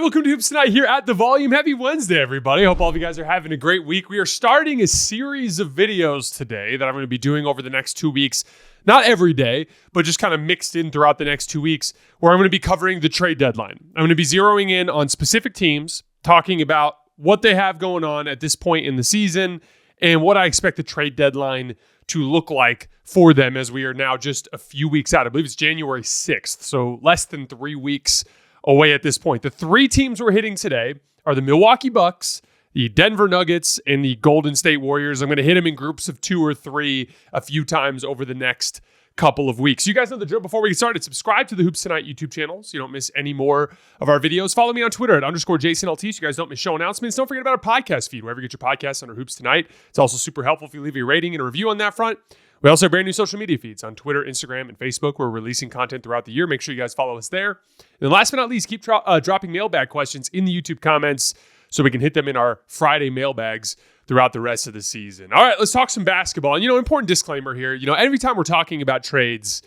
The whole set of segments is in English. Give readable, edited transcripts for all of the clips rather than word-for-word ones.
welcome to Hoops Tonight here at The Volume. Happy Wednesday, everybody. Hope all of you guys are having a great week. We are starting a series of videos today that I'm going to be doing over the next 2 weeks. Not every day, but just kind of mixed in throughout the next 2 weeks, where I'm going to be covering the trade deadline. I'm going to be zeroing in on specific teams, talking about what they have going on at this point in the season, and what I expect the trade deadline to look like for them as we are now just a few weeks out. I believe it's January 6th, so less than 3 weeks away at this point. The three teams we're hitting today are the Milwaukee Bucks, the Denver Nuggets, and the Golden State Warriors. I'm going to hit them in groups of 2 or 3 a few times over the next couple of weeks. You guys know the drill. Before we get started, subscribe to the Hoops Tonight YouTube channel so you don't miss any more of our videos. Follow me on Twitter at _JasonLT so you guys don't miss show announcements. Don't forget about our podcast feed, wherever you get your podcasts under Hoops Tonight. It's also super helpful if you leave a rating and a review on that front. We also have brand new social media feeds on Twitter, Instagram, and Facebook. We're releasing content throughout the year. Make sure you guys follow us there. And then last but not least, keep dropping mailbag questions in the YouTube comments so we can hit them in our Friday mailbags throughout the rest of the season. All right, let's talk some basketball. And, important disclaimer here. Every time we're talking about trades,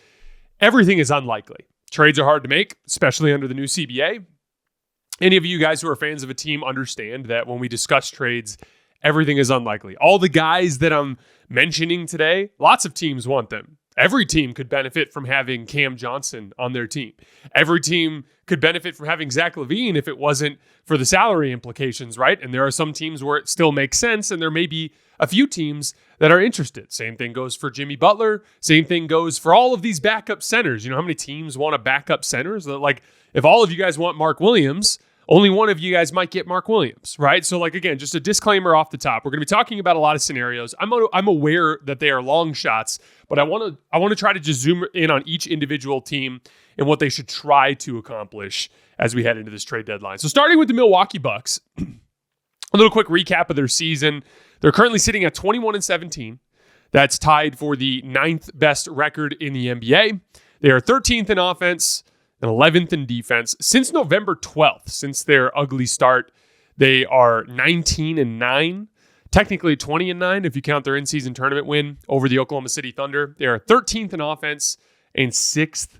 everything is unlikely. Trades are hard to make, especially under the new CBA. Any of you guys who are fans of a team understand that when we discuss trades, everything is unlikely. All the guys that I'm mentioning today, lots of teams want them. Every team could benefit from having Cam Johnson on their team. Every team could benefit from having Zach LaVine if it wasn't for the salary implications, right? And there are some teams where it still makes sense, and there may be a few teams that are interested. Same thing goes for Jimmy Butler. Same thing goes for all of these backup centers. How many teams want a backup centers? Like, if all of you guys want Mark Williams, only one of you guys might get Mark Williams, right? So, again, just a disclaimer off the top. We're going to be talking about a lot of scenarios. I'm aware that they are long shots, but I want to try to just zoom in on each individual team and what they should try to accomplish as we head into this trade deadline. So, starting with the Milwaukee Bucks, a little quick recap of their season. They're currently sitting at 21-17. That's tied for the 9th best record in the NBA. They are 13th in offense and 11th in defense. Since November 12th, since their ugly start, they are 19-9, technically 20-9 if you count their in-season tournament win over the Oklahoma City Thunder. They are 13th in offense and 6th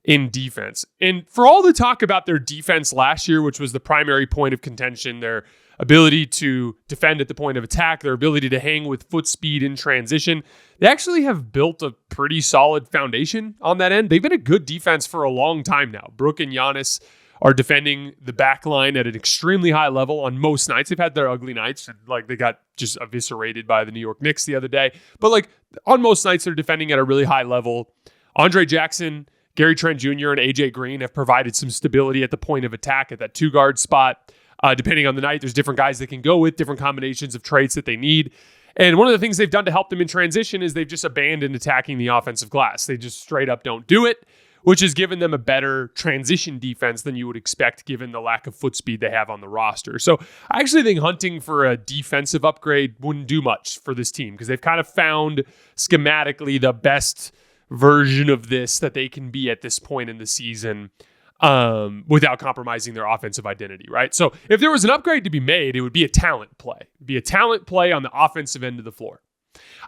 in defense. And for all the talk about their defense last year, which was the primary point of contention, their ability to defend at the point of attack, their ability to hang with foot speed in transition, they actually have built a pretty solid foundation on that end. They've been a good defense for a long time now. Brooke and Giannis are defending the back line at an extremely high level on most nights. They've had their ugly nights, and they got just eviscerated by the New York Knicks the other day. But on most nights, they're defending at a really high level. Andre Jackson, Gary Trent Jr., and AJ Green have provided some stability at the point of attack at that 2-guard spot. Depending on the night, there's different guys they can go with, different combinations of traits that they need. And one of the things they've done to help them in transition is they've just abandoned attacking the offensive glass. They just straight up don't do it, which has given them a better transition defense than you would expect given the lack of foot speed they have on the roster. So I actually think hunting for a defensive upgrade wouldn't do much for this team because they've kind of found schematically the best version of this that they can be at this point in the season without compromising their offensive identity, right? So if there was an upgrade to be made, it would be a talent play. It'd be a talent play on the offensive end of the floor.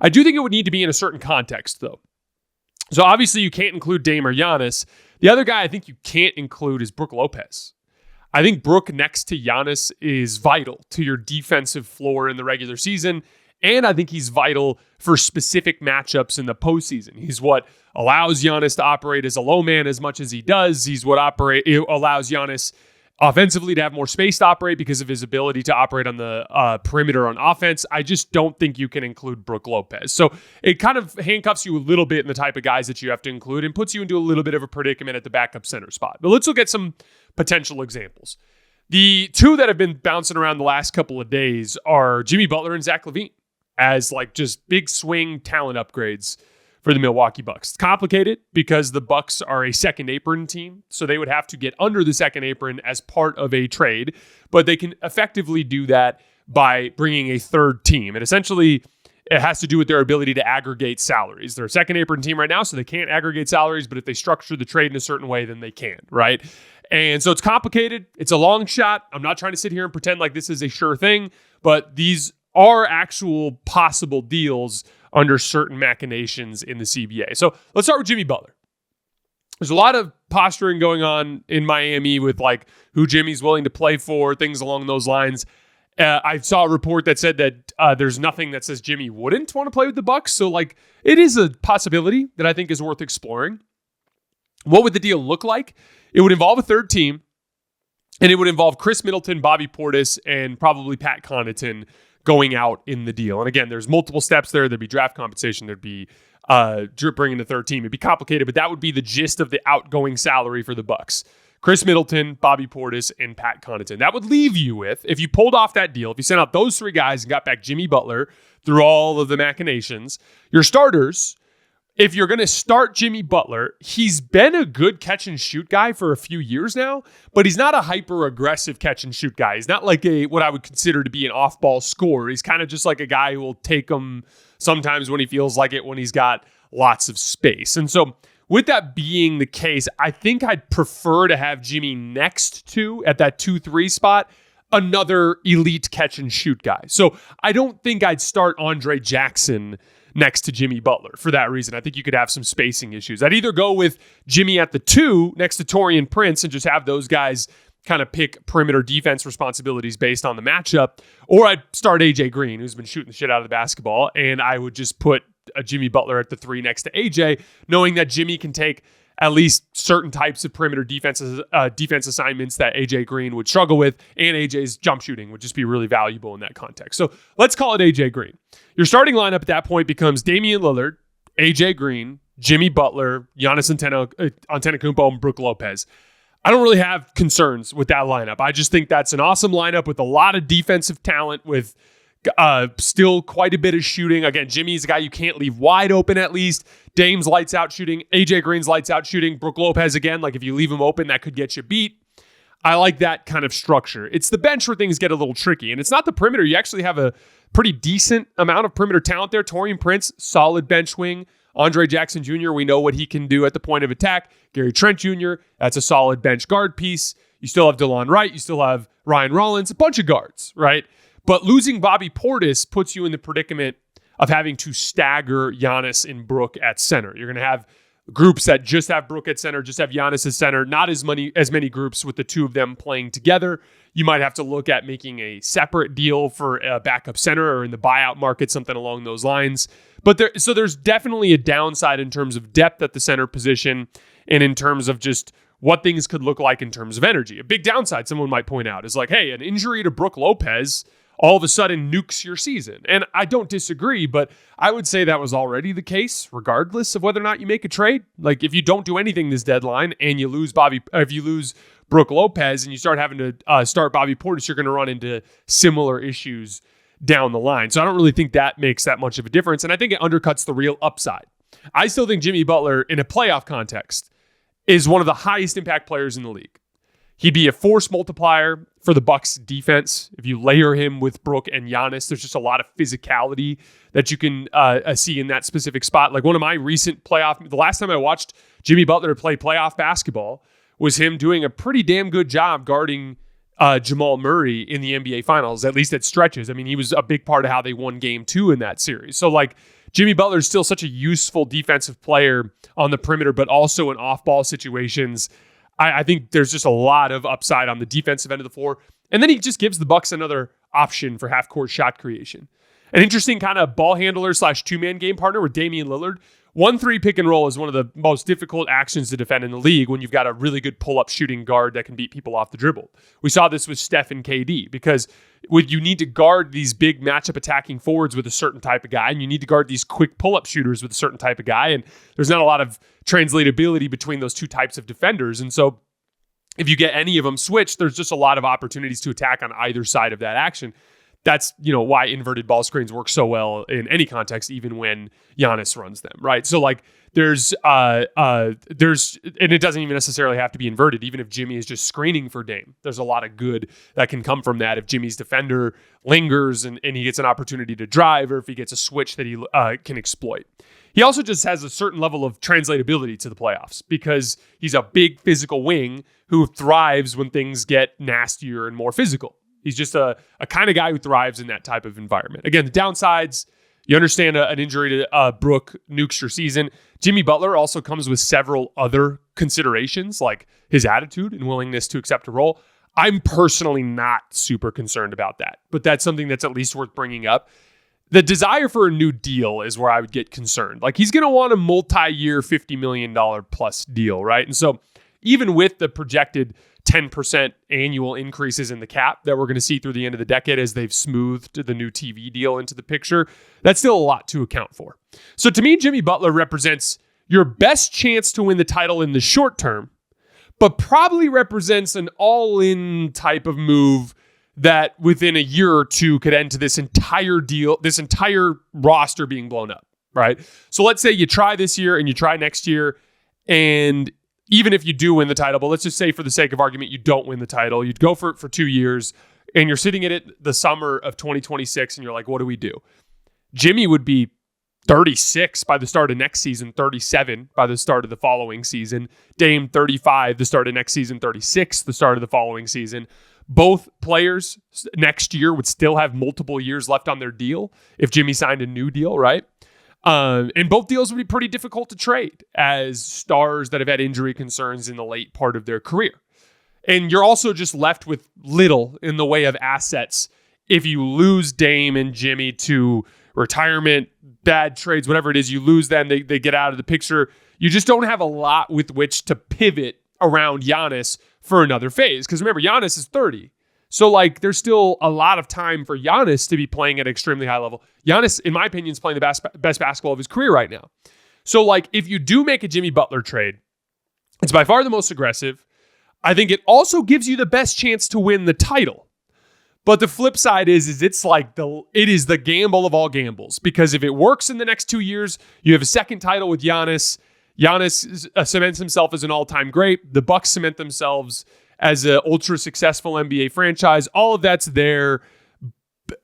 I do think it would need to be in a certain context, though. So obviously you can't include Dame or Giannis. The other guy I think you can't include is Brook Lopez. I think Brook next to Giannis is vital to your defensive floor in the regular season, and I think he's vital for specific matchups in the postseason. He's what allows Giannis to operate as a low man as much as he does. He's what allows Giannis offensively to have more space to operate because of his ability to operate on the perimeter on offense. I just don't think you can include Brook Lopez. So it kind of handcuffs you a little bit in the type of guys that you have to include and puts you into a little bit of a predicament at the backup center spot. But let's look at some potential examples. The two that have been bouncing around the last couple of days are Jimmy Butler and Zach LaVine as just big swing talent upgrades for the Milwaukee Bucks. It's complicated because the Bucks are a second apron team, so they would have to get under the second apron as part of a trade, but they can effectively do that by bringing a third team. And essentially, it has to do with their ability to aggregate salaries. They're a second apron team right now, so they can't aggregate salaries, but if they structure the trade in a certain way, then they can, right? And so it's complicated. It's a long shot. I'm not trying to sit here and pretend like this is a sure thing, but these are actual possible deals under certain machinations in the CBA. So let's start with Jimmy Butler. There's a lot of posturing going on in Miami with like who Jimmy's willing to play for, things along those lines. I saw a report that said that there's nothing that says Jimmy wouldn't want to play with the Bucks. So like it is a possibility that I think is worth exploring. What would the deal look like? It would involve a third team, and it would involve Chris Middleton, Bobby Portis, and probably Pat Connaughton going out in the deal. And again, there's multiple steps there. There'd be draft compensation. There'd be bringing the third team. It'd be complicated, but that would be the gist of the outgoing salary for the Bucks. Chris Middleton, Bobby Portis, and Pat Connaughton. That would leave you with, if you pulled off that deal, if you sent out those three guys and got back Jimmy Butler through all of the machinations, your starters, if you're going to start Jimmy Butler, he's been a good catch and shoot guy for a few years now, but he's not a hyper aggressive catch and shoot guy. He's not like what I would consider to be an off ball scorer. He's kind of just like a guy who will take them sometimes when he feels like it, when he's got lots of space. And so with that being the case, I think I'd prefer to have Jimmy next to, at that 2-3 spot, another elite catch and shoot guy. So I don't think I'd start Andre Jackson next to Jimmy Butler for that reason. I think you could have some spacing issues. I'd either go with Jimmy at the 2 next to Taurean Prince and just have those guys kind of pick perimeter defense responsibilities based on the matchup, or I'd start AJ Green, who's been shooting the shit out of the basketball, and I would just put a Jimmy Butler at the 3 next to AJ, knowing that Jimmy can take at least certain types of perimeter defense assignments that AJ Green would struggle with, and AJ's jump shooting would just be really valuable in that context. So let's call it AJ Green. Your starting lineup at that point becomes Damian Lillard, AJ Green, Jimmy Butler, Giannis Antetokounmpo, and Brook Lopez. I don't really have concerns with that lineup. I just think that's an awesome lineup with a lot of defensive talent, with still quite a bit of shooting. Again, Jimmy's a guy you can't leave wide open at least. Dame's lights out shooting. AJ Green's lights out shooting. Brook Lopez, again, like if you leave him open, that could get you beat. I like that kind of structure. It's the bench where things get a little tricky, and it's not the perimeter. You actually have a pretty decent amount of perimeter talent there. Taurean Prince, solid bench wing. Andre Jackson Jr., we know what he can do at the point of attack. Gary Trent Jr., that's a solid bench guard piece. You still have DeLon Wright. You still have Ryan Rollins, a bunch of guards, right? But losing Bobby Portis puts you in the predicament of having to stagger Giannis and Brook at center. You're going to have groups that just have Brook at center, just have Giannis at center, not as many groups with the two of them playing together. You might have to look at making a separate deal for a backup center, or in the buyout market, something along those lines. But there's definitely a downside in terms of depth at the center position, and in terms of just what things could look like in terms of energy. A big downside, someone might point out, is like, hey, an injury to Brook Lopez all of a sudden nukes your season. And I don't disagree, but I would say that was already the case, regardless of whether or not you make a trade. Like, if you don't do anything this deadline and you lose Brook Lopez and you start having to start Bobby Portis, you're going to run into similar issues down the line. So I don't really think that makes that much of a difference. And I think it undercuts the real upside. I still think Jimmy Butler, in a playoff context, is one of the highest impact players in the league. He'd be a force multiplier for the Bucks defense. If you layer him with Brook and Giannis, there's just a lot of physicality that you can see in that specific spot. Like one of my recent the last time I watched Jimmy Butler play playoff basketball was him doing a pretty damn good job guarding Jamal Murray in the NBA Finals, at least at stretches. I mean, he was a big part of how they won Game 2 in that series. So like Jimmy Butler is still such a useful defensive player on the perimeter, but also in off-ball situations. I think there's just a lot of upside on the defensive end of the floor. And then he just gives the Bucks another option for half-court shot creation. An interesting kind of ball handler / two-man game partner with Damian Lillard. 1-3 pick and roll is one of the most difficult actions to defend in the league when you've got a really good pull-up shooting guard that can beat people off the dribble. We saw this with Steph and KD, because you need to guard these big matchup attacking forwards with a certain type of guy, and you need to guard these quick pull-up shooters with a certain type of guy, and there's not a lot of translatability between those two types of defenders. And so if you get any of them switched, there's just a lot of opportunities to attack on either side of that action. That's, why inverted ball screens work so well in any context, even when Giannis runs them, right? So like there's, and it doesn't even necessarily have to be inverted. Even if Jimmy is just screening for Dame, there's a lot of good that can come from that. If Jimmy's defender lingers and he gets an opportunity to drive, or if he gets a switch that he can exploit. He also just has a certain level of translatability to the playoffs, because he's a big physical wing who thrives when things get nastier and more physical. He's just a kind of guy who thrives in that type of environment. Again, the downsides, You understand an injury to Brook nukes your season. Jimmy Butler also comes with several other considerations, like his attitude and willingness to accept a role. I'm personally not super concerned about that, but that's something that's at least worth bringing up. The desire for a new deal is where I would get concerned. Like, he's going to want a multi-year $50 million plus deal, right? And so even with the projected 10% annual increases in the cap that we're going to see through the end of the decade as they've smoothed the new TV deal into the picture, that's still a lot to account for. So to me, Jimmy Butler represents your best chance to win the title in the short term, but probably represents an all-in type of move that within a year or two could end to this entire deal, this entire roster being blown up, right? So let's say you try this year and you try next year, and even if you do win the title, but let's just say for the sake of argument, you don't win the title, you'd go for it for 2 years, and you're sitting at it the summer of 2026, and you're like, what do we do? Jimmy would be 36 by the start of next season, 37 by the start of the following season. Dame 35 the start of next season, 36 the start of the following season. Both players next year would still have multiple years left on their deal if Jimmy signed a new deal, right? And both deals would be pretty difficult to trade as stars that have had injury concerns in the late part of their career. And you're also just left with little in the way of assets if you lose Dame and Jimmy to retirement, bad trades, whatever it is, you lose them, they get out of the picture. You just don't have a lot with which to pivot around Giannis for another phase. Because remember, Giannis is 30. So like there's still a lot of time for Giannis to be playing at an extremely high level. Giannis, in my opinion, is playing the best basketball of his career right now. So like if you do make a Jimmy Butler trade, it's by far the most aggressive. I think it also gives you the best chance to win the title. But the flip side is it is the gamble of all gambles, because if it works in the next 2 years, you have a second title with Giannis. Giannis cements himself as an all-time great. The Bucks cement themselves as an ultra-successful NBA franchise. All of that's there,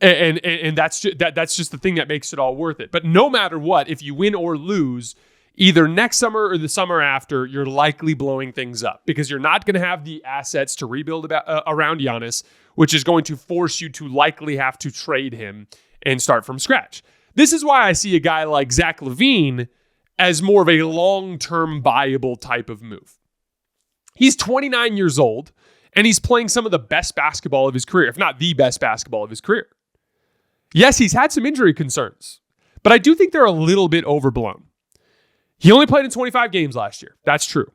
and that's just the thing that makes it all worth it. But no matter what, if you win or lose, either next summer or the summer after, you're likely blowing things up because you're not going to have the assets to rebuild around Giannis, which is going to force you to likely have to trade him and start from scratch. This is why I see a guy like Zach LaVine as more of a long-term viable type of move. He's 29 years old, and he's playing some of the best basketball of his career, if not the best basketball of his career. Yes, he's had some injury concerns, but I do think they're a little bit overblown. He only played in 25 games last year. That's true.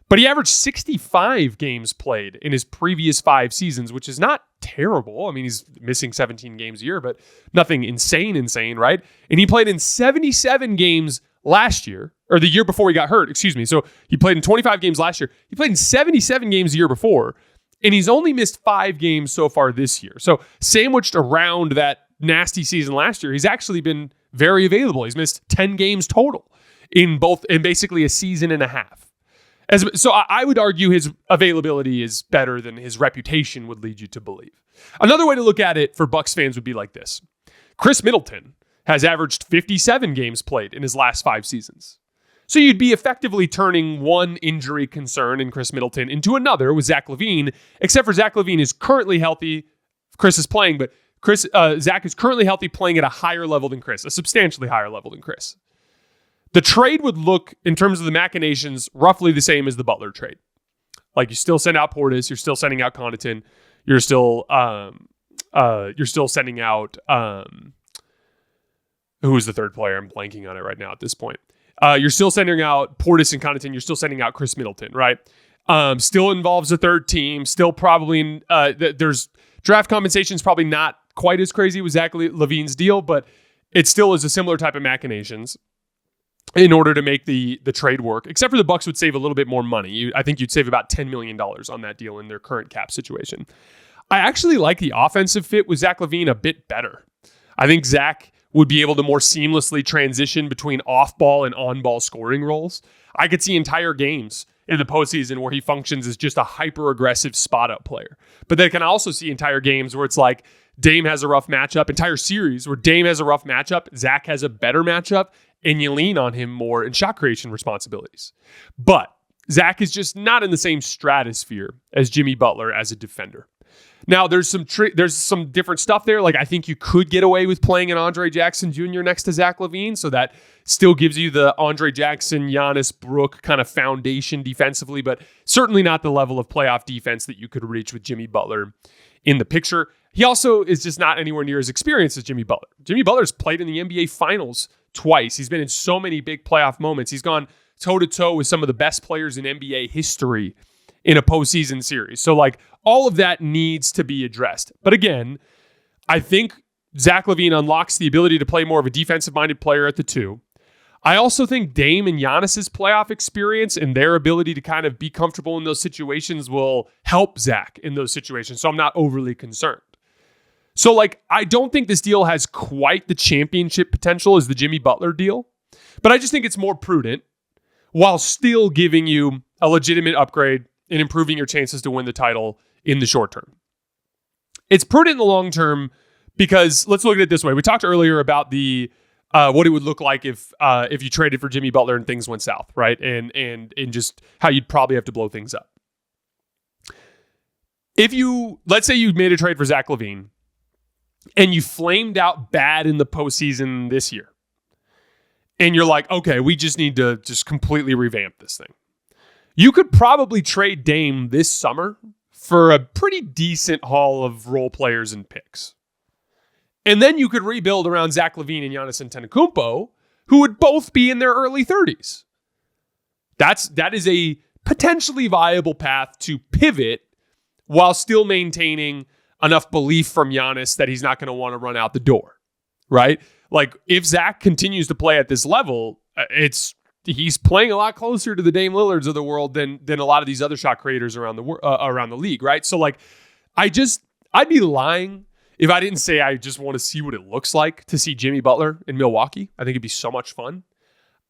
But he averaged 65 games played in his previous 5 seasons, which is not terrible. I mean, he's missing 17 games a year, but nothing insane, right? And he played in 77 games last year, or the year before he got hurt, excuse me. So he played in 25 games last year. He played in 77 games the year before, and he's only missed 5 games so far this year. So sandwiched around that nasty season last year, he's actually been very available. He's missed 10 games total in basically a season and a half. So I would argue his availability is better than his reputation would lead you to believe. Another way to look at it for Bucks fans would be like this. Chris Middleton has averaged 57 games played in his last 5 seasons. So you'd be effectively turning one injury concern in Chris Middleton into another with Zach LaVine, except for Zach LaVine is currently healthy. Chris is playing, but Zach is currently healthy, playing at a higher level than Chris, a substantially higher level than Chris. The trade would look, in terms of the machinations, roughly the same as the Butler trade. Like, you still send out Portis, you're still sending out Connaughton, you're still sending out who is the third player? I'm blanking on it right now at this point. You're still sending out Portis and Connaughton, you're still sending out Chris Middleton, right? Still involves a third team, still probably there's draft compensation is probably not quite as crazy with Zach LaVine's deal, but it still is a similar type of machinations in order to make the trade work, except for the Bucks would save a little bit more money. I think you'd save about $10 million on that deal in their current cap situation. I actually like the offensive fit with Zach LaVine a bit better. I think Zach would be able to more seamlessly transition between off-ball and on-ball scoring roles. I could see entire games in the postseason where he functions as just a hyper-aggressive spot-up player. But then I can also see entire games where it's like Dame has a rough matchup, entire series where Dame has a rough matchup, Zach has a better matchup, and you lean on him more in shot creation responsibilities. But Zach is just not in the same stratosphere as Jimmy Butler as a defender. Now, there's some different stuff there. Like, I think you could get away with playing an Andre Jackson Jr. next to Zach LaVine, so that still gives you the Andre Jackson, Giannis, Brook kind of foundation defensively, but certainly not the level of playoff defense that you could reach with Jimmy Butler in the picture. He also is just not anywhere near as experienced as Jimmy Butler. Jimmy Butler's played in the NBA Finals twice. He's been in so many big playoff moments. He's gone toe-to-toe with some of the best players in NBA history in a postseason series. So, like, all of that needs to be addressed. But again, I think Zach LaVine unlocks the ability to play more of a defensive-minded player at the 2. I also think Dame and Giannis's playoff experience and their ability to kind of be comfortable in those situations will help Zach in those situations. So I'm not overly concerned. So, like, I don't think this deal has quite the championship potential as the Jimmy Butler deal, but I just think it's more prudent while still giving you a legitimate upgrade and improving your chances to win the title in the short term. It's prudent in the long term because let's look at it this way. We talked earlier about the what it would look like if you traded for Jimmy Butler and things went south, right? And just how you'd probably have to blow things up. Let's say you made a trade for Zach LaVine and you flamed out bad in the postseason this year, and you're like, okay, we just need to just completely revamp this thing. You could probably trade Dame this summer for a pretty decent haul of role players and picks. And then you could rebuild around Zach LaVine and Giannis Antetokounmpo, who would both be in their early 30s. That is a potentially viable path to pivot while still maintaining enough belief from Giannis that he's not going to want to run out the door, right? Like, if Zach continues to play at this level, he's playing a lot closer to the Dame Lillards of the world than a lot of these other shot creators around the league, right? So, like, I'd be lying if I didn't say I just want to see what it looks like to see Jimmy Butler in Milwaukee. I think it'd be so much fun.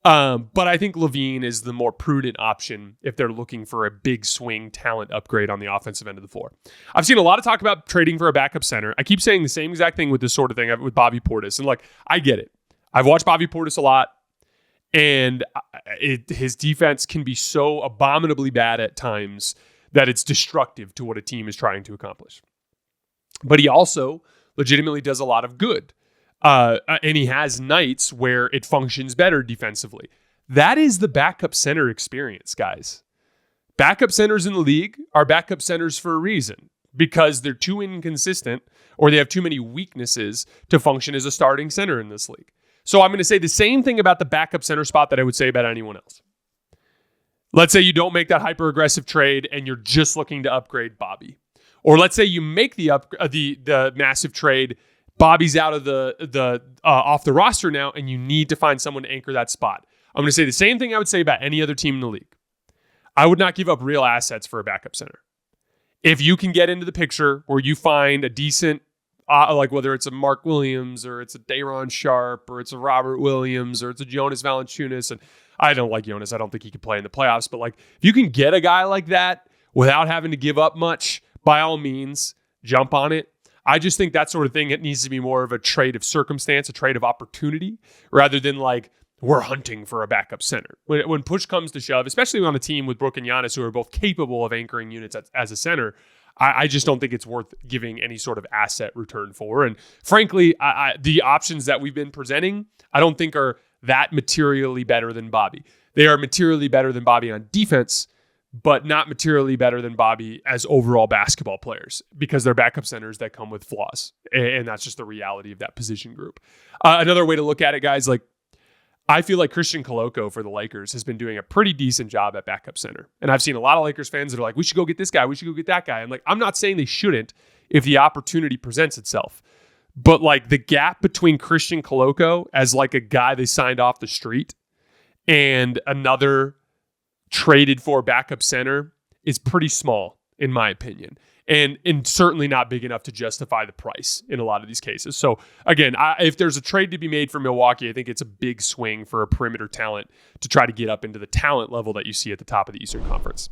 But I think LaVine is the more prudent option if they're looking for a big swing talent upgrade on the offensive end of the floor. I've seen a lot of talk about trading for a backup center. I keep saying the same exact thing with this sort of thing with Bobby Portis. And, like, I get it. I've watched Bobby Portis a lot, and his defense can be so abominably bad at times that it's destructive to what a team is trying to accomplish. But he also legitimately does a lot of good. And he has nights where it functions better defensively. That is the backup center experience, guys. Backup centers in the league are backup centers for a reason, because they're too inconsistent or they have too many weaknesses to function as a starting center in this league. So I'm going to say the same thing about the backup center spot that I would say about anyone else. Let's say you don't make that hyper-aggressive trade and you're just looking to upgrade Bobby. Or let's say you make the massive trade, Bobby's out of the off the roster now, and you need to find someone to anchor that spot. I'm going to say the same thing I would say about any other team in the league. I would not give up real assets for a backup center. If you can get into the picture where you find a decent, like whether it's a Mark Williams or it's a Day'Ron Sharp or it's a Robert Williams or it's a Jonas Valanciunas, and I don't like Jonas. I don't think he can play in the playoffs, but, like, if you can get a guy like that without having to give up much, by all means, jump on it. I just think that sort of thing, it needs to be more of a trade of circumstance, a trade of opportunity, rather than like we're hunting for a backup center. When push comes to shove, especially on a team with Brook and Giannis, who are both capable of anchoring units as a center, I just don't think it's worth giving any sort of asset return for. And frankly, the options that we've been presenting, I don't think are that materially better than Bobby. They are materially better than Bobby on defense, but not materially better than Bobby as overall basketball players, because they're backup centers that come with flaws. And that's just the reality of that position group. Another way to look at it, guys, like, I feel like Christian Koloko for the Lakers has been doing a pretty decent job at backup center. And I've seen a lot of Lakers fans that are like, we should go get this guy, we should go get that guy. And, like, I'm not saying they shouldn't if the opportunity presents itself. But, like, the gap between Christian Koloko as, like, a guy they signed off the street and another traded for backup center is pretty small, in my opinion, and certainly not big enough to justify the price in a lot of these cases. So again, if there's a trade to be made for Milwaukee, I think it's a big swing for a perimeter talent to try to get up into the talent level that you see at the top of the Eastern Conference.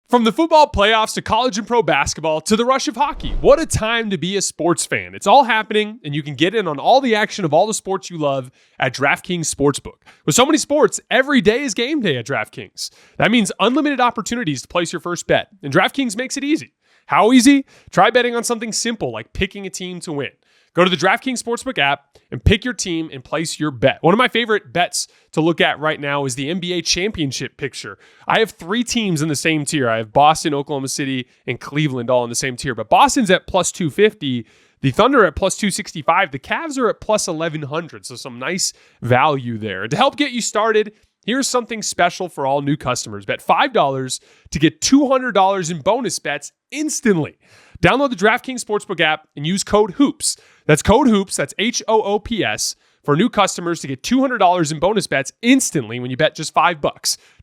From the football playoffs to college and pro basketball to the rush of hockey, what a time to be a sports fan. It's all happening, and you can get in on all the action of all the sports you love at DraftKings Sportsbook. With so many sports, every day is game day at DraftKings. That means unlimited opportunities to place your first bet, and DraftKings makes it easy. How easy? Try betting on something simple like picking a team to win. Go to the DraftKings Sportsbook app and pick your team and place your bet. One of my favorite bets to look at right now is the NBA championship picture. I have 3 teams in the same tier. I have Boston, Oklahoma City, and Cleveland all in the same tier. But Boston's at plus 250, the Thunder at plus 265, the Cavs are at plus 1100. So some nice value there. And to help get you started, here's something special for all new customers. Bet $5 to get $200 in bonus bets instantly. Download the DraftKings Sportsbook app and use code HOOPS. That's code HOOPS, that's HOOPS, for new customers to get $200 in bonus bets instantly when you bet just $5.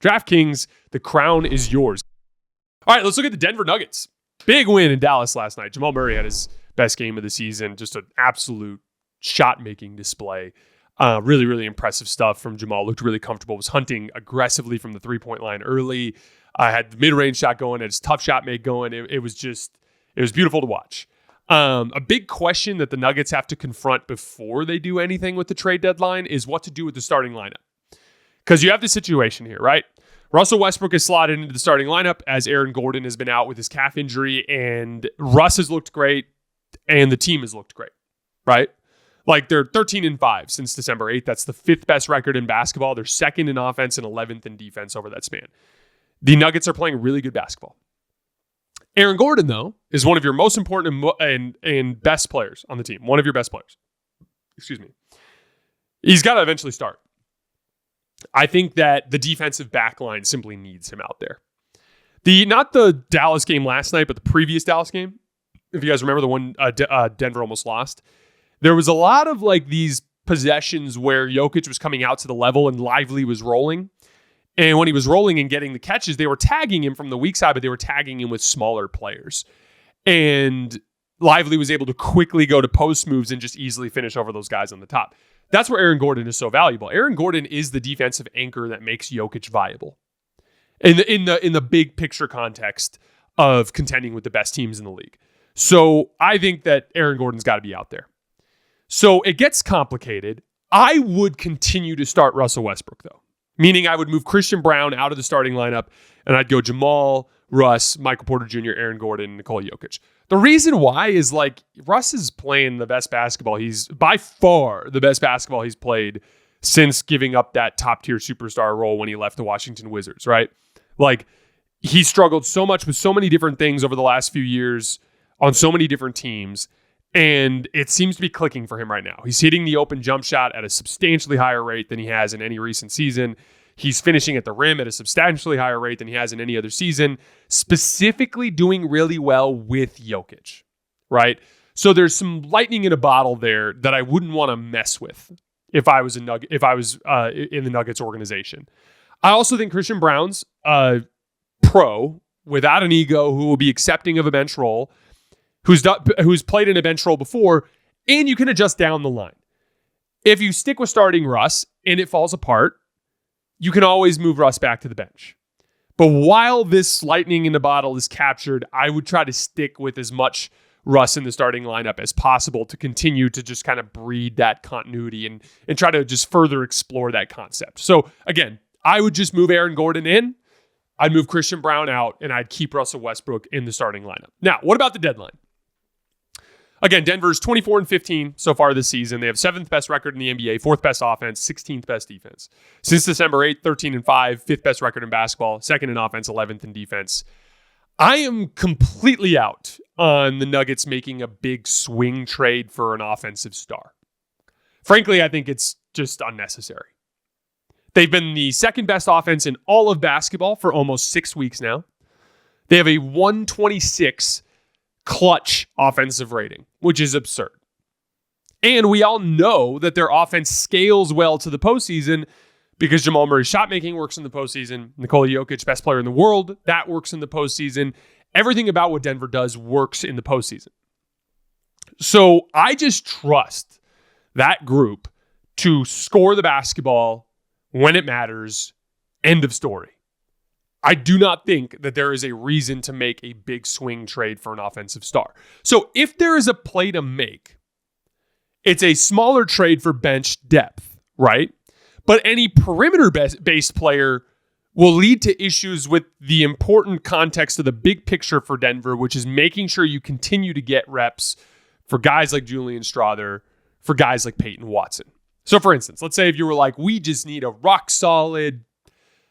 DraftKings, the crown is yours. All right, let's look at the Denver Nuggets. Big win in Dallas last night. Jamal Murray had his best game of the season. Just an absolute shot-making display. Really, really impressive stuff from Jamal. Looked really comfortable. Was hunting aggressively from the three-point line early. Had the mid-range shot going. Had his tough shot make going. It was beautiful to watch. A big question that the Nuggets have to confront before they do anything with the trade deadline is what to do with the starting lineup. Because you have the situation here, right? Russell Westbrook is slotted into the starting lineup as Aaron Gordon has been out with his calf injury, and Russ has looked great, and the team has looked great, right? Like, they're 13-5 since December 8th. That's the 5th best record in basketball. They're 2nd in offense and 11th in defense over that span. The Nuggets are playing really good basketball. Aaron Gordon, though, is one of your most important and best players on the team. One of your best players. Excuse me. He's got to eventually start. I think that the defensive backline simply needs him out there. Not the Dallas game last night, but the previous Dallas game. If you guys remember the one Denver almost lost. There was a lot of like these possessions where Jokic was coming out to the level and Lively was rolling. And when he was rolling and getting the catches, they were tagging him from the weak side, but they were tagging him with smaller players. And Lively was able to quickly go to post moves and just easily finish over those guys on the top. That's where Aaron Gordon is so valuable. Aaron Gordon is the defensive anchor that makes Jokic viable. In the big picture context of contending with the best teams in the league. So I think that Aaron Gordon's got to be out there. So it gets complicated. I would continue to start Russell Westbrook, though. Meaning I would move Christian Brown out of the starting lineup, and I'd go Jamal, Russ, Michael Porter Jr., Aaron Gordon, Nikola Jokic. The reason why is like Russ is playing the best basketball. He's by far the best basketball he's played since giving up that top-tier superstar role when he left the Washington Wizards, right? Like, he struggled so much with so many different things over the last few years on so many different teams, and it seems to be clicking for him right now. He's hitting the open jump shot at a substantially higher rate than he has in any recent season. He's finishing at the rim at a substantially higher rate than he has in any other season, specifically doing really well with Jokic, right? So there's some lightning in a bottle there that I wouldn't want to mess with if I was in the Nuggets organization. I also think Christian Brown's pro without an ego who will be accepting of a bench role, who's played in a bench role before, and you can adjust down the line. If you stick with starting Russ and it falls apart, you can always move Russ back to the bench. But while this lightning in the bottle is captured, I would try to stick with as much Russ in the starting lineup as possible to continue to just kind of breed that continuity and try to just further explore that concept. So again, I would just move Aaron Gordon in, I'd move Christian Brown out, and I'd keep Russell Westbrook in the starting lineup. Now, what about the deadline? Again, Denver's 24-15 so far this season. They have 7th best record in the NBA, 4th best offense, 16th best defense. Since December 8th, 13-5, 5th best record in basketball, 2nd in offense, 11th in defense. I am completely out on the Nuggets making a big swing trade for an offensive star. Frankly, I think it's just unnecessary. They've been the 2nd best offense in all of basketball for almost 6 weeks now. They have a 126 clutch offensive rating, which is absurd. And we all know that their offense scales well to the postseason because Jamal Murray's shot making works in the postseason. Nikola Jokic, best player in the world, that works in the postseason. Everything about what Denver does works in the postseason. So I just trust that group to score the basketball when it matters. End of story. I do not think that there is a reason to make a big swing trade for an offensive star. So if there is a play to make, it's a smaller trade for bench depth, right? But any perimeter-based player will lead to issues with the important context of the big picture for Denver, which is making sure you continue to get reps for guys like Julian Strawther, for guys like Peyton Watson. So for instance, let's say if you were like, we just need a rock solid,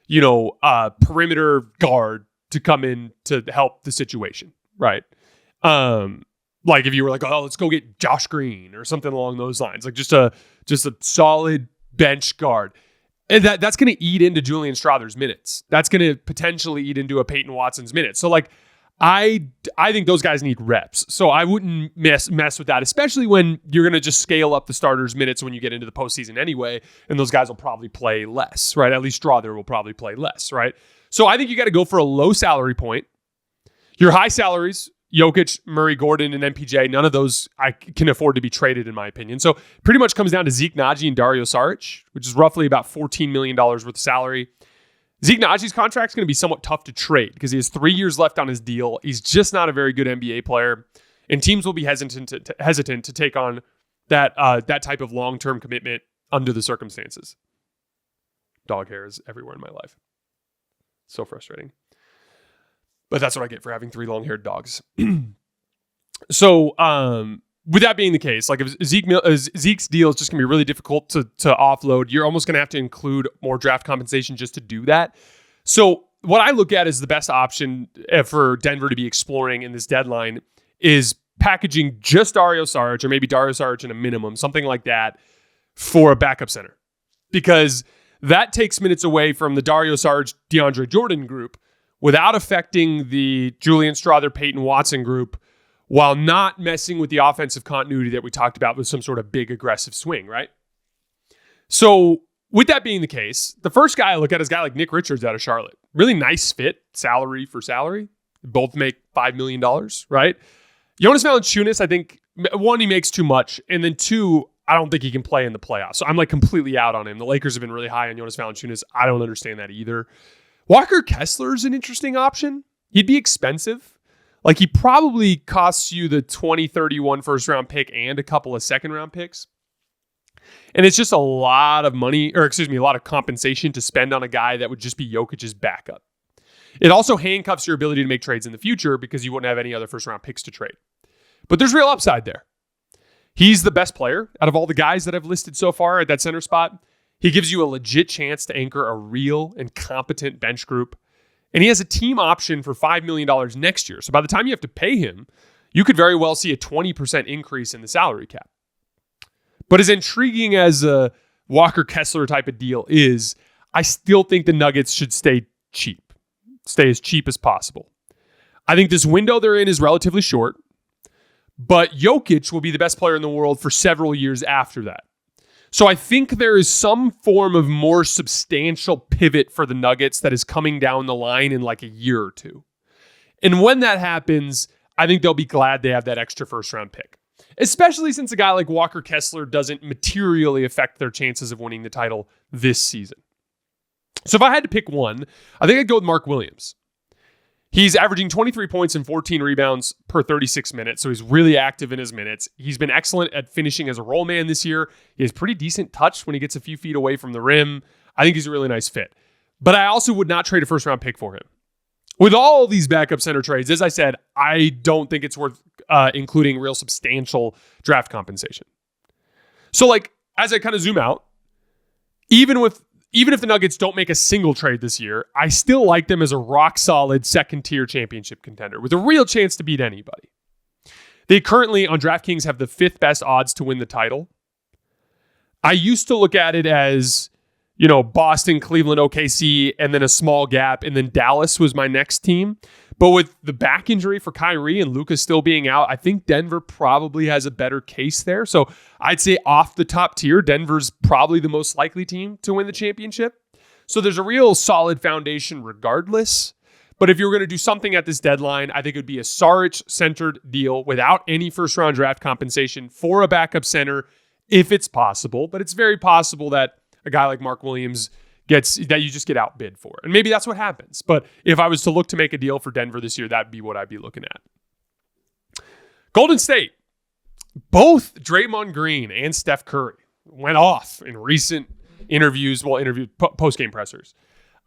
perimeter guard to come in to help the situation, right? Like if you were like, oh, let's go get Josh Green or something along those lines, like just a solid bench guard. And that's going to eat into Julian Strawther's minutes. That's going to potentially eat into a Peyton Watson's minutes. So like, I think those guys need reps. So I wouldn't mess with that, especially when you're going to just scale up the starters' minutes when you get into the postseason anyway, and those guys will probably play less, right? At least Strawther will probably play less, right? So I think you got to go for a low salary point. Your high salaries, Jokic, Murray, Gordon, and MPJ, none of those I can afford to be traded, in my opinion. So pretty much comes down to Zeke Naji and Dario Saric, which is roughly about $14 million worth of salary. Zeke Naji's contract is going to be somewhat tough to trade because he has 3 years left on his deal. He's just not a very good NBA player, and teams will be hesitant to take on that type of long-term commitment under the circumstances. Dog hair is everywhere in my life. So frustrating. But that's what I get for having 3 long-haired dogs. So, with that being the case, like if Zeke's deal is just going to be really difficult to offload, you're almost going to have to include more draft compensation just to do that. So, what I look at as the best option for Denver to be exploring in this deadline is packaging just Dario Saric, or maybe Dario Saric in a minimum, something like that, for a backup center. Because that takes minutes away from the Dario Saric, DeAndre Jordan group, without affecting the Julian Strawther, Peyton Watson group, while not messing with the offensive continuity that we talked about with some sort of big aggressive swing, right? So with that being the case, the first guy I look at is a guy like Nick Richards out of Charlotte. Really nice fit, salary for salary. Both make $5 million, right? Jonas Valanciunas, I think, one, he makes too much, and then two, I don't think he can play in the playoffs. So I'm like completely out on him. The Lakers have been really high on Jonas Valanciunas. I don't understand that either. Walker Kessler is an interesting option. He'd be expensive. Like he probably costs you the 2031 first round pick and a couple of second round picks. And it's just a lot of money, a lot of compensation to spend on a guy that would just be Jokic's backup. It also handcuffs your ability to make trades in the future because you wouldn't have any other first round picks to trade. But there's real upside there. He's the best player out of all the guys that I've listed so far at that center spot. He gives you a legit chance to anchor a real and competent bench group. And he has a team option for $5 million next year. So by the time you have to pay him, you could very well see a 20% increase in the salary cap. But as intriguing as a Walker Kessler type of deal is, I still think the Nuggets should stay cheap. Stay as cheap as possible. I think this window they're in is relatively short, but Jokic will be the best player in the world for several years after that. So I think there is some form of more substantial pivot for the Nuggets that is coming down the line in like a year or two. And when that happens, I think they'll be glad they have that extra first round pick, especially since a guy like Walker Kessler doesn't materially affect their chances of winning the title this season. So if I had to pick one, I think I'd go with Mark Williams. He's averaging 23 points and 14 rebounds per 36 minutes, so he's really active in his minutes. He's been excellent at finishing as a roll man this year. He has pretty decent touch when he gets a few feet away from the rim. I think he's a really nice fit. But I also would not trade a first-round pick for him. With all these backup center trades, as I said, I don't think it's worth including real substantial draft compensation. So, like, as I kind of zoom out, even if the Nuggets don't make a single trade this year, I still like them as a rock-solid second-tier championship contender with a real chance to beat anybody. They currently, on DraftKings, have the 5th best odds to win the title. I used to look at it as, Boston, Cleveland, OKC, and then a small gap, and then Dallas was my next team. But with the back injury for Kyrie and Luka still being out, I think Denver probably has a better case there. So I'd say off the top tier, Denver's probably the most likely team to win the championship. So there's a real solid foundation regardless. But if you were going to do something at this deadline, I think it would be a Saric-centered deal without any first-round draft compensation for a backup center, if it's possible. But it's very possible that a guy like Mark Williams that you just get outbid for. And maybe that's what happens. But if I was to look to make a deal for Denver this year, that'd be what I'd be looking at. Golden State. Both Draymond Green and Steph Curry went off in recent interviews, post-game pressers.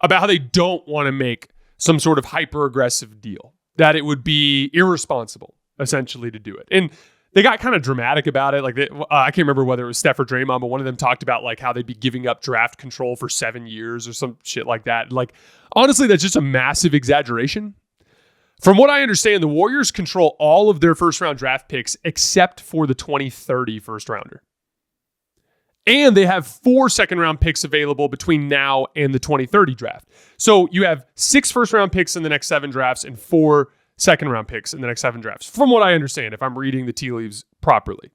about how they don't want to make some sort of hyper-aggressive deal, that it would be irresponsible, essentially, to do it. And they got kind of dramatic about it. Like, I can't remember whether it was Steph or Draymond, but one of them talked about like how they'd be giving up draft control for 7 years or some shit like that. Like, honestly, that's just a massive exaggeration. From what I understand, the Warriors control all of their first-round draft picks except for the 2030 first-rounder. And they have 4 second-round picks available between now and the 2030 draft. So you have 6 first-round picks in the next 7 drafts and 4 second-round picks in the next 7 drafts, from what I understand, if I'm reading the tea leaves properly.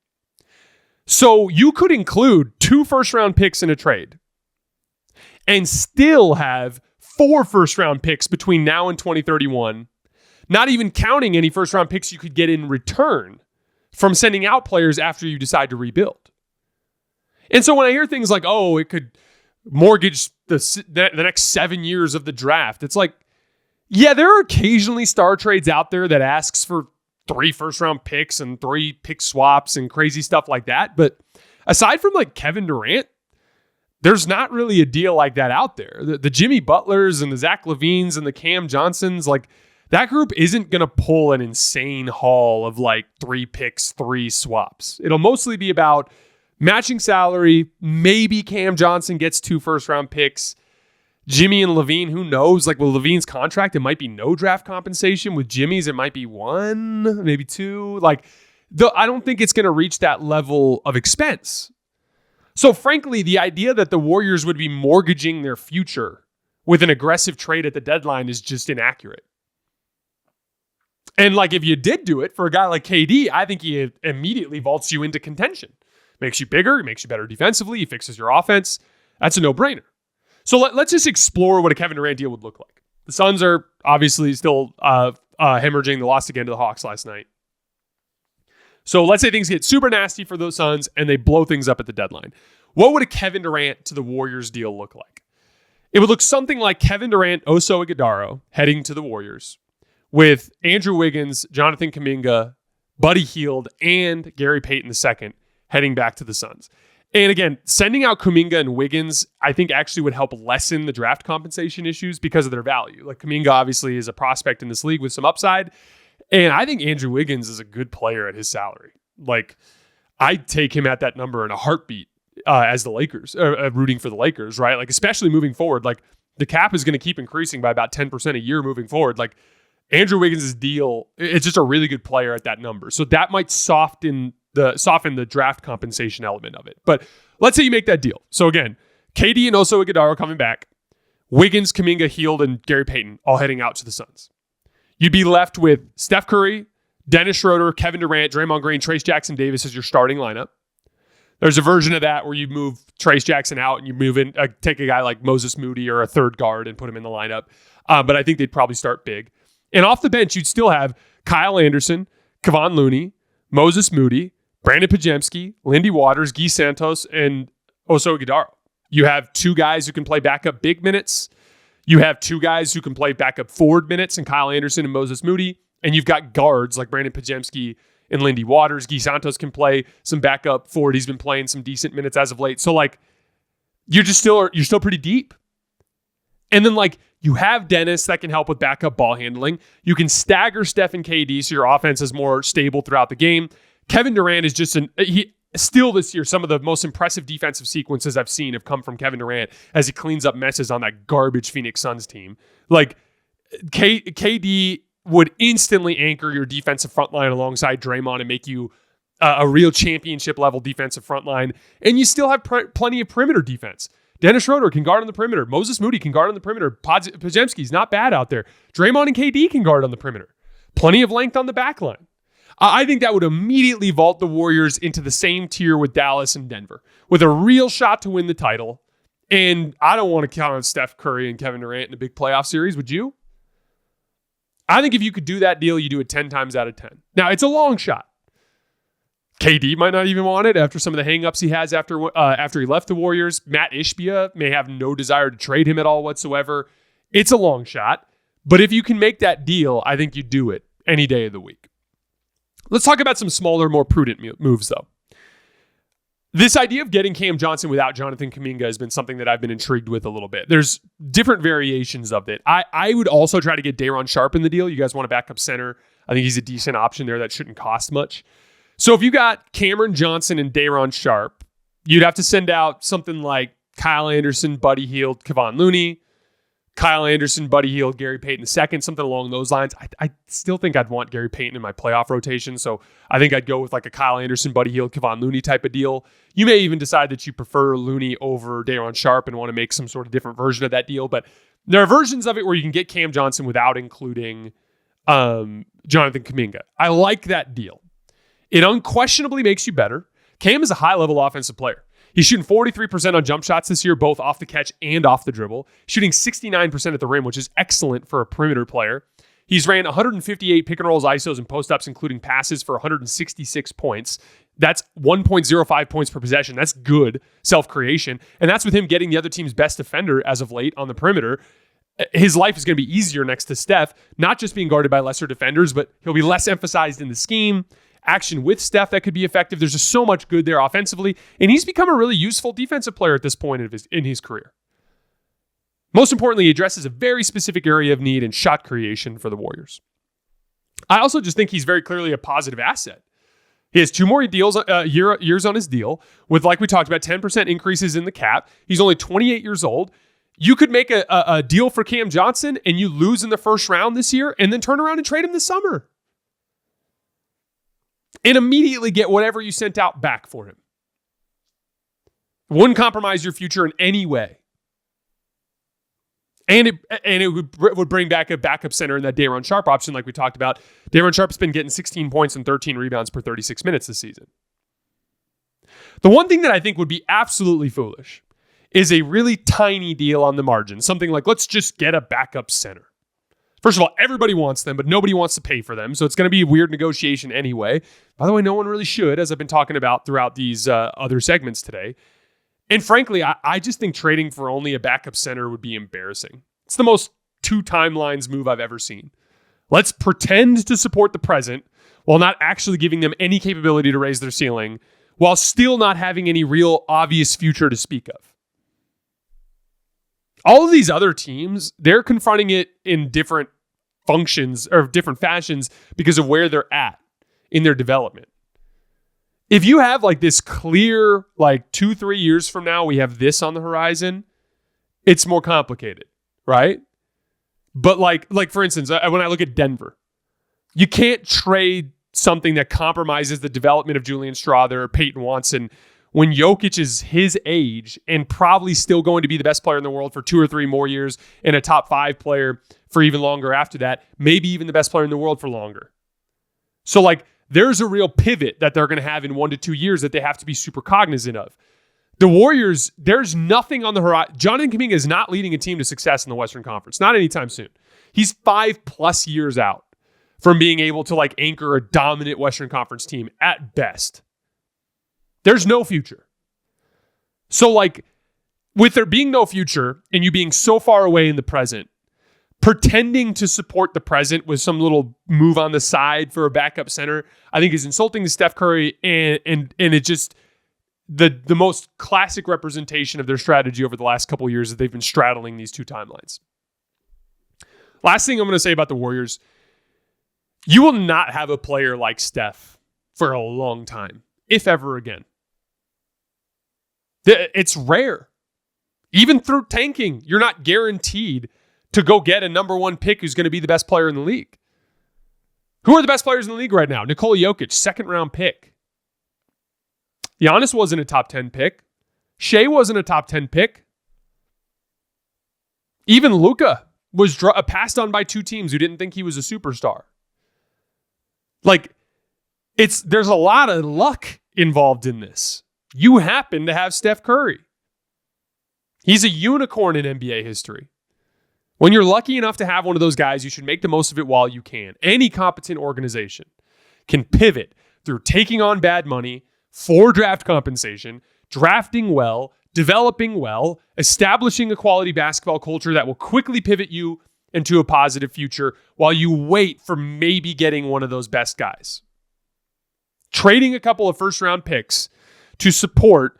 So you could include 2 first-round picks in a trade and still have 4 first-round picks between now and 2031, not even counting any first-round picks you could get in return from sending out players after you decide to rebuild. And so when I hear things like, oh, it could mortgage the next 7 years of the draft, it's like, yeah, there are occasionally star trades out there that asks for 3 first-round picks and 3 pick swaps and crazy stuff like that. But aside from like Kevin Durant, there's not really a deal like that out there. The Jimmy Butlers and the Zach LaVines and the Cam Johnsons, like that group isn't going to pull an insane haul of like 3 picks, 3 swaps. It'll mostly be about matching salary. Maybe Cam Johnson gets 2 first-round picks. Jimmy and LaVine, who knows? Like with LaVine's contract, it might be no draft compensation. With Jimmy's, it might be 1, maybe 2. Like, I don't think it's going to reach that level of expense. So frankly, the idea that the Warriors would be mortgaging their future with an aggressive trade at the deadline is just inaccurate. And like, if you did do it for a guy like KD, I think he immediately vaults you into contention. Makes you bigger, makes you better defensively, he fixes your offense. That's a no-brainer. So let's just explore what a Kevin Durant deal would look like. The Suns are obviously still hemorrhaging. They lost again to the Hawks last night. So let's say things get super nasty for those Suns and they blow things up at the deadline. What would a Kevin Durant to the Warriors deal look like? It would look something like Kevin Durant, Oso Ighodaro heading to the Warriors with Andrew Wiggins, Jonathan Kuminga, Buddy Hield, and Gary Payton II heading back to the Suns. And again, sending out Kuminga and Wiggins, I think actually would help lessen the draft compensation issues because of their value. Like Kuminga obviously is a prospect in this league with some upside. And I think Andrew Wiggins is a good player at his salary. Like, I'd take him at that number in a heartbeat as the Lakers, rooting for the Lakers, right? Like, especially moving forward, like the cap is going to keep increasing by about 10% a year moving forward. Like Andrew Wiggins' deal, it's just a really good player at that number. So that might soften the draft compensation element of it. But let's say you make that deal. So again, KD and Oso Ighodaro coming back, Wiggins, Kuminga, Hield, and Gary Payton all heading out to the Suns. You'd be left with Steph Curry, Dennis Schroeder, Kevin Durant, Draymond Green, Trace Jackson Davis as your starting lineup. There's a version of that where you move Trace Jackson out and you move in, take a guy like Moses Moody or a third guard and put him in the lineup. But I think they'd probably start big. And off the bench, you'd still have Kyle Anderson, Kevon Looney, Moses Moody, Brandon Podziemski, Lindy Waters, Guy Santos, and Oso Ighodaro. You have 2 guys who can play backup big minutes. You have 2 guys who can play backup forward minutes, and Kyle Anderson and Moses Moody. And you've got guards like Brandon Podziemski and Lindy Waters. Guy Santos can play some backup forward. He's been playing some decent minutes as of late. So like, you're still pretty deep. And then like, you have Dennis that can help with backup ball handling. You can stagger Steph and KD so your offense is more stable throughout the game. Kevin Durant is just still this year, some of the most impressive defensive sequences I've seen have come from Kevin Durant as he cleans up messes on that garbage Phoenix Suns team. Like KD would instantly anchor your defensive front line alongside Draymond and make you a real championship level defensive front line. And you still have plenty of perimeter defense. Dennis Schroeder can guard on the perimeter. Moses Moody can guard on the perimeter. Podziemski's not bad out there. Draymond and KD can guard on the perimeter. Plenty of length on the back line. I think that would immediately vault the Warriors into the same tier with Dallas and Denver, with a real shot to win the title. And I don't want to count on Steph Curry and Kevin Durant in a big playoff series, would you? I think if you could do that deal, you do it 10 times out of 10. Now, it's a long shot. KD might not even want it after some of the hang-ups he has after he left the Warriors. Matt Ishbia may have no desire to trade him at all whatsoever. It's a long shot. But if you can make that deal, I think you do it any day of the week. Let's talk about some smaller, more prudent moves, though. This idea of getting Cam Johnson without Jonathan Kuminga has been something that I've been intrigued with a little bit. There's different variations of it. I would also try to get Day'Ron Sharpe in the deal. You guys want a backup center? I think he's a decent option there that shouldn't cost much. So if you got Cameron Johnson and Day'Ron Sharpe, you'd have to send out something like Kyle Anderson, Buddy Hield, Kevon Looney, Kyle Anderson, Buddy Hield, Gary Payton II, something along those lines. I still think I'd want Gary Payton in my playoff rotation, so I think I'd go with like a Kyle Anderson, Buddy Hield, Kevon Looney type of deal. You may even decide that you prefer Looney over Day'Ron Sharpe and want to make some sort of different version of that deal, but there are versions of it where you can get Cam Johnson without including Jonathan Kuminga. I like that deal. It unquestionably makes you better. Cam is a high-level offensive player. He's shooting 43% on jump shots this year, both off the catch and off the dribble. Shooting 69% at the rim, which is excellent for a perimeter player. He's ran 158 pick and rolls, ISOs, and post-ups, including passes for 166 points. That's 1.05 points per possession. That's good self-creation. And that's with him getting the other team's best defender as of late on the perimeter. His life is going to be easier next to Steph, not just being guarded by lesser defenders, but he'll be less emphasized in the scheme. Action with Steph that could be effective. There's just so much good there offensively, and he's become a really useful defensive player at this point in his career. Most importantly, he addresses a very specific area of need in shot creation for the Warriors. I also just think he's very clearly a positive asset. He has 2 more years on his deal with, like we talked about, 10% increases in the cap. He's only 28 years old. You could make a deal for Cam Johnson and you lose in the first round this year and then turn around and trade him this summer. And immediately get whatever you sent out back for him. Wouldn't compromise your future in any way. And it would bring back a backup center in that Day'Ron Sharpe option like we talked about. Day'Ron Sharpe's been getting 16 points and 13 rebounds per 36 minutes this season. The one thing that I think would be absolutely foolish is a really tiny deal on the margin. Something like, let's just get a backup center. First of all, everybody wants them, but nobody wants to pay for them. So it's going to be a weird negotiation anyway. By the way, no one really should, as I've been talking about throughout these other segments today. And frankly, I just think trading for only a backup center would be embarrassing. It's the most 2 timelines move I've ever seen. Let's pretend to support the present while not actually giving them any capability to raise their ceiling, while still not having any real obvious future to speak of. All of these other teams, they're confronting it in different functions or different fashions because of where they're at in their development. If you have like this clear, like 2-3 years from now, we have this on the horizon, it's more complicated, right? But like for instance, when I look at Denver, you can't trade something that compromises the development of Julian Strawther or Peyton Watson when Jokic is his age and probably still going to be the best player in the world for 2 or 3 more years and a top 5 player for even longer after that, maybe even the best player in the world for longer. So like there's a real pivot that they're going to have in 1 to 2 years that they have to be super cognizant of. The Warriors, there's nothing on the horizon. Jonathan Kuminga is not leading a team to success in the Western Conference, not anytime soon. He's 5+ years out from being able to like anchor a dominant Western Conference team at best. There's no future. So like with there being no future and you being so far away in the present, pretending to support the present with some little move on the side for a backup center, I think is insulting to Steph Curry and it just the most classic representation of their strategy over the last couple of years that they've been straddling these 2 timelines. Last thing I'm going to say about the Warriors, you will not have a player like Steph for a long time, if ever again. It's rare. Even through tanking, you're not guaranteed to go get a number 1 pick who's going to be the best player in the league. Who are the best players in the league right now? Nikola Jokic, 2nd round pick. Giannis wasn't a top 10 pick. Shea wasn't a top 10 pick. Even Luka was passed on by 2 teams who didn't think he was a superstar. Like, there's a lot of luck involved in this. You happen to have Steph Curry. He's a unicorn in NBA history. When you're lucky enough to have one of those guys, you should make the most of it while you can. Any competent organization can pivot through taking on bad money for draft compensation, drafting well, developing well, establishing a quality basketball culture that will quickly pivot you into a positive future while you wait for maybe getting one of those best guys. Trading a couple of first-round picks to support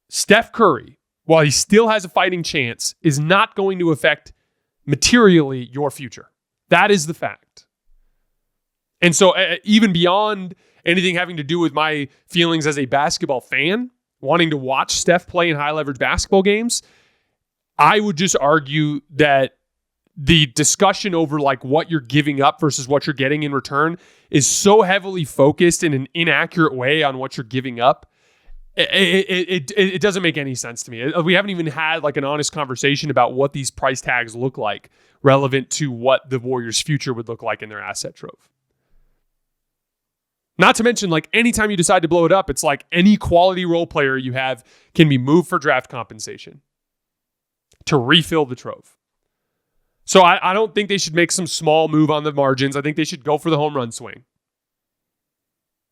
Steph Curry while he still has a fighting chance is not going to affect materially your future. That is the fact. And so even beyond anything having to do with my feelings as a basketball fan, wanting to watch Steph play in high leverage basketball games, I would just argue that the discussion over like what you're giving up versus what you're getting in return is so heavily focused in an inaccurate way on what you're giving up. It doesn't make any sense to me. We haven't even had like an honest conversation about what these price tags look like relevant to what the Warriors' future would look like in their asset trove. Not to mention, like, anytime you decide to blow it up, it's like any quality role player you have can be moved for draft compensation to refill the trove. So I don't think they should make some small move on the margins. I think they should go for the home run swing.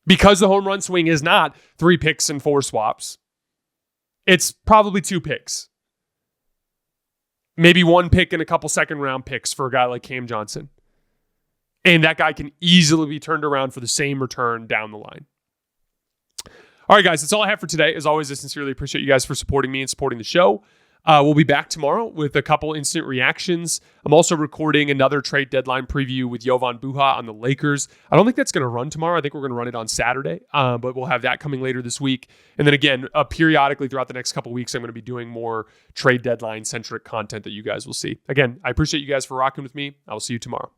Because the home run swing is not 3 picks and 4 swaps. It's probably 2 picks. Maybe 1 pick and a couple second round picks for a guy like Cam Johnson. And that guy can easily be turned around for the same return down the line. All right, guys, that's all I have for today. As always, I sincerely appreciate you guys for supporting me and supporting the show. We'll be back tomorrow with a couple instant reactions. I'm also recording another trade deadline preview with Jovan Buha on the Lakers. I don't think that's going to run tomorrow. I think we're going to run it on Saturday, but we'll have that coming later this week. And then again, periodically throughout the next couple weeks, I'm going to be doing more trade deadline-centric content that you guys will see. Again, I appreciate you guys for rocking with me. I will see you tomorrow.